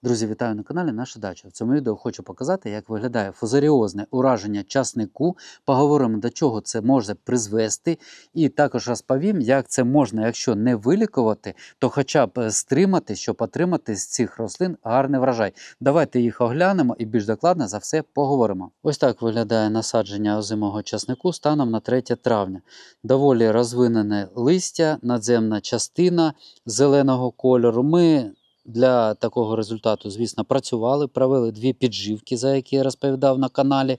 Друзі, вітаю на каналі Наша Дача. В цьому відео хочу показати, як виглядає фузаріозне ураження часнику. Поговоримо, до чого це може призвести. І також розповім, як це можна, якщо не вилікувати, то хоча б стримати, щоб отримати з цих рослин гарний врожай. Давайте їх оглянемо і більш докладно за все поговоримо. Ось так виглядає насадження озимого часнику станом на 3 травня. Доволі розвинене листя, надземна частина зеленого кольору. Ми для такого результату, звісно, працювали, провели 2 підживки, за які я розповідав на каналі.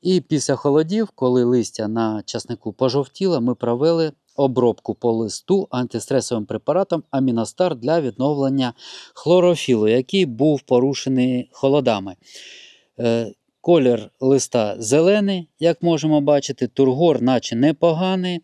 І після холодів, коли листя на часнику пожовтіло, ми провели обробку по листу антистресовим препаратом Аміностар для відновлення хлорофілу, який був порушений холодами. Колір листа зелений, як можемо бачити, тургор наче непоганий,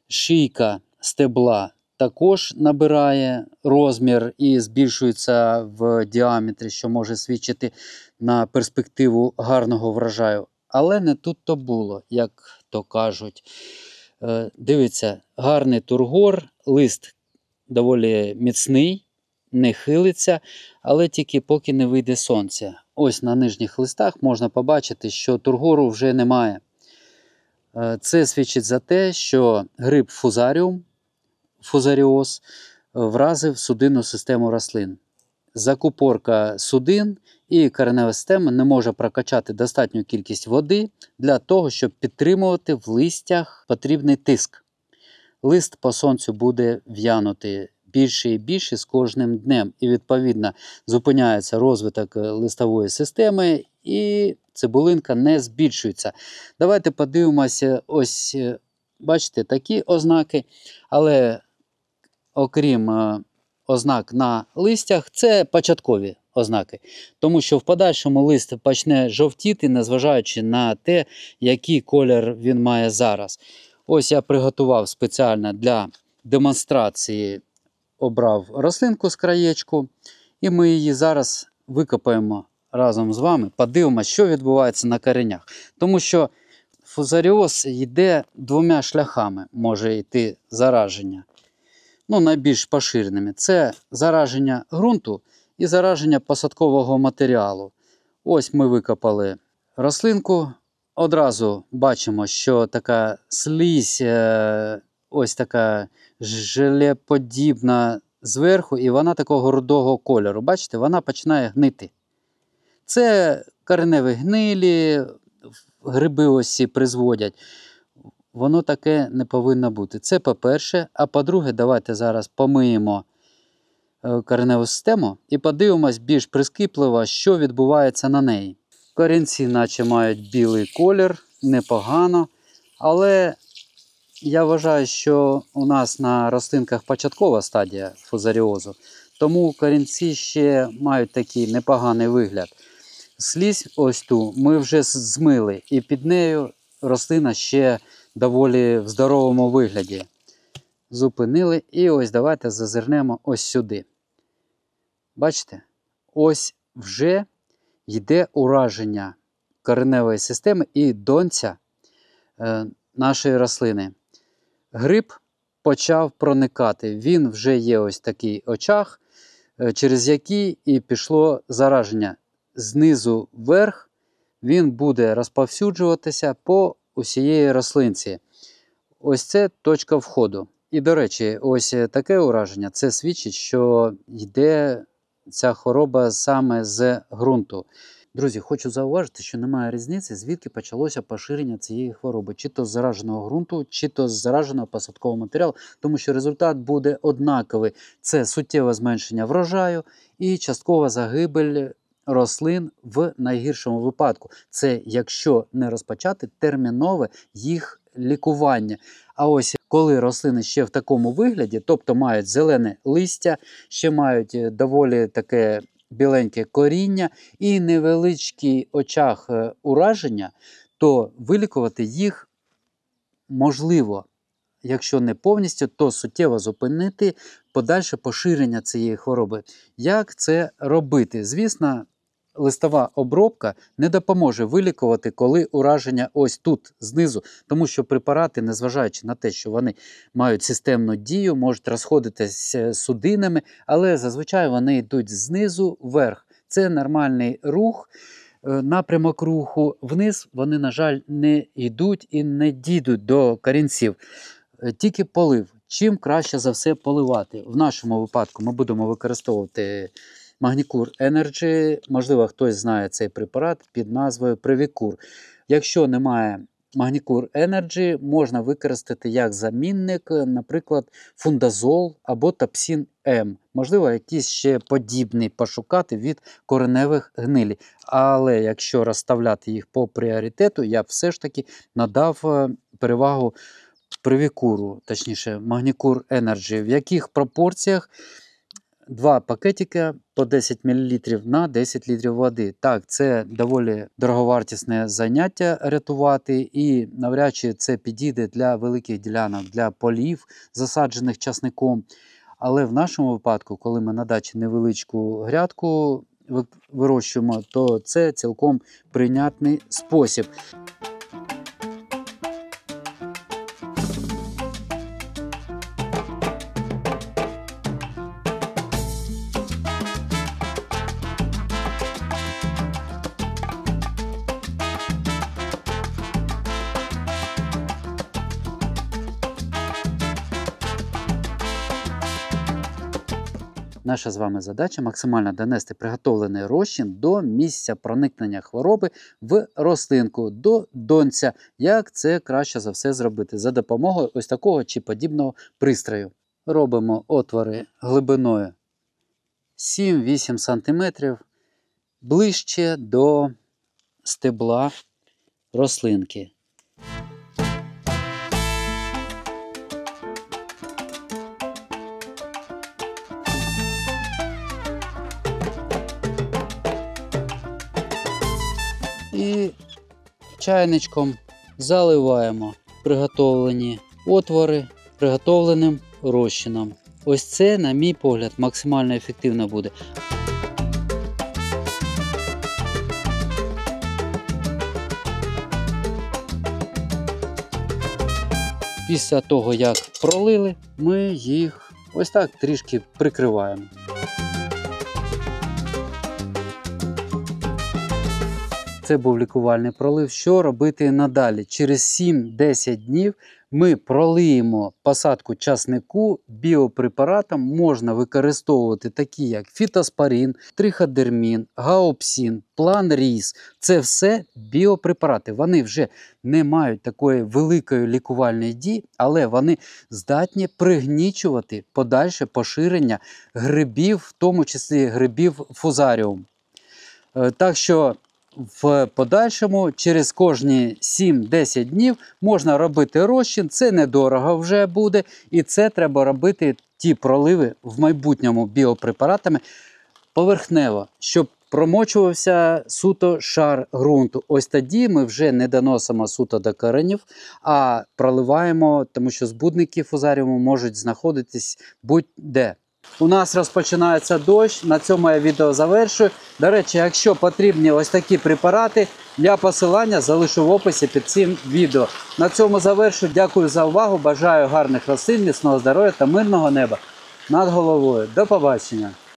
шийка стебла також набирає розмір і збільшується в діаметрі, що може свідчити на перспективу гарного врожаю. Але не тут-то було, як то кажуть. Дивіться, гарний тургор, лист доволі міцний, не хилиться, але тільки поки не вийде сонце. Ось на нижніх листах можна побачити, що тургору вже немає. Це свідчить за те, що гриб фузаріоз вразив судинну систему рослин. Закупорка судин і коренева система не може прокачати достатню кількість води для того, щоб підтримувати в листях потрібний тиск. Лист по сонцю буде в'янути більше і більше з кожним днем. І, відповідно, зупиняється розвиток листової системи і цибулинка не збільшується. Давайте подивимося, ось, бачите, такі ознаки, але окрім ознак на листях, це початкові ознаки. Тому що в подальшому лист почне жовтіти, незважаючи на те, який колір він має зараз. Ось я приготував спеціально для демонстрації, обрав рослинку з краєчку, і ми її зараз викопаємо разом з вами, подивимося, що відбувається на коренях. Тому що фузаріоз йде 2 шляхами, може йти зараження. Найбільш поширеними. Це зараження ґрунту і зараження посадкового матеріалу. Ось ми викопали рослинку. Одразу бачимо, що така слизь, ось така желеподібна зверху, і вона такого рудого кольору. Бачите, вона починає гнити. Це кореневі гнилі, гриби ось призводять. Воно таке не повинно бути. Це по-перше. А по-друге, давайте зараз помиємо кореневу систему і подивимось більш прискіпливо, що відбувається на неї. Корінці наче мають білий колір, непогано. Але я вважаю, що у нас на рослинках початкова стадія фузаріозу. Тому корінці ще мають такий непоганий вигляд. Слізь ось ту ми вже змили, і під нею рослина ще доволі в здоровому вигляді. Зупинили і ось давайте зазирнемо ось сюди. Бачите? Ось вже йде ураження кореневої системи і донця нашої рослини. Гриб почав проникати. Він вже є ось такий очаг, через який і пішло зараження. Знизу вверх він буде розповсюджуватися по усієї рослинці. Ось це точка входу. І, до речі, ось таке ураження, це свідчить, що йде ця хвороба саме з ґрунту. Друзі, хочу зауважити, що немає різниці, звідки почалося поширення цієї хвороби. Чи то з зараженого ґрунту, чи то з зараженого посадкового матеріалу. Тому що результат буде однаковий. Це суттєве зменшення врожаю і часткова загибель рослин в найгіршому випадку. Це якщо не розпочати термінове їх лікування. А ось коли рослини ще в такому вигляді, тобто мають зелене листя, ще мають доволі таке біленьке коріння і невеличкий очаг ураження, то вилікувати їх можливо. Якщо не повністю, то суттєво зупинити подальше поширення цієї хвороби. Як це робити? Звісно, листова обробка не допоможе вилікувати, коли ураження ось тут, знизу, тому що препарати, незважаючи на те, що вони мають системну дію, можуть розходитися судинами, але зазвичай вони йдуть знизу вверх. Це нормальний рух, напрямок руху. Вниз вони, на жаль, не йдуть і не дійдуть до корінців. Тільки полив. Чим краще за все поливати? В нашому випадку ми будемо використовувати Magnicur Energy. Можливо, хтось знає цей препарат під назвою Previcur. Якщо немає Magnicur Energy, можна використати як замінник, наприклад, фундазол або Топсін М. Можливо, якийсь ще подібний пошукати від кореневих гнилі. Але якщо розставляти їх по пріоритету, я б все ж таки надав перевагу Previcur, точніше Magnicur Energy. В яких пропорціях? 2 пакетики по 10 мл на 10 літрів води. Так, це доволі дороговартісне заняття рятувати, і навряд чи це підійде для великих ділянок, для полів, засаджених часником. Але в нашому випадку, коли ми на дачі невеличку грядку вирощуємо, то це цілком прийнятний спосіб. Наша з вами задача максимально донести приготовлений розчин до місця проникнення хвороби в рослинку, до донця. Як це краще за все зробити? За допомогою ось такого чи подібного пристрою. Робимо отвори глибиною 7-8 см ближче до стебла рослинки. І чайничком заливаємо приготовлені отвори приготовленим розчином. Ось це, на мій погляд, максимально ефективно буде. Після того, як пролили, ми їх ось так трішки прикриваємо. Це був лікувальний пролив. Що робити надалі? Через 7-10 днів ми пролиємо посадку часнику біопрепаратом. Можна використовувати такі, як фітоспорин, триходермін, гаопсин, план-різ. Це все біопрепарати. Вони вже не мають такої великої лікувальної дії, але вони здатні пригнічувати подальше поширення грибів, в тому числі грибів фузаріум. Так що в подальшому, через кожні 7-10 днів можна робити розчин, це недорого вже буде, і це треба робити ті проливи в майбутньому біопрепаратами поверхнево, щоб промочувався суто шар ґрунту. Ось тоді ми вже не доносимо суто до коренів, а проливаємо, тому що збудники фузаріуму можуть знаходитись будь-де. У нас розпочинається дощ, на цьому я відео завершую. До речі, якщо потрібні ось такі препарати, я посилання залишу в описі під цим відео. На цьому завершую. Дякую за увагу, бажаю гарних рослин, міцного здоров'я та мирного неба над головою. До побачення!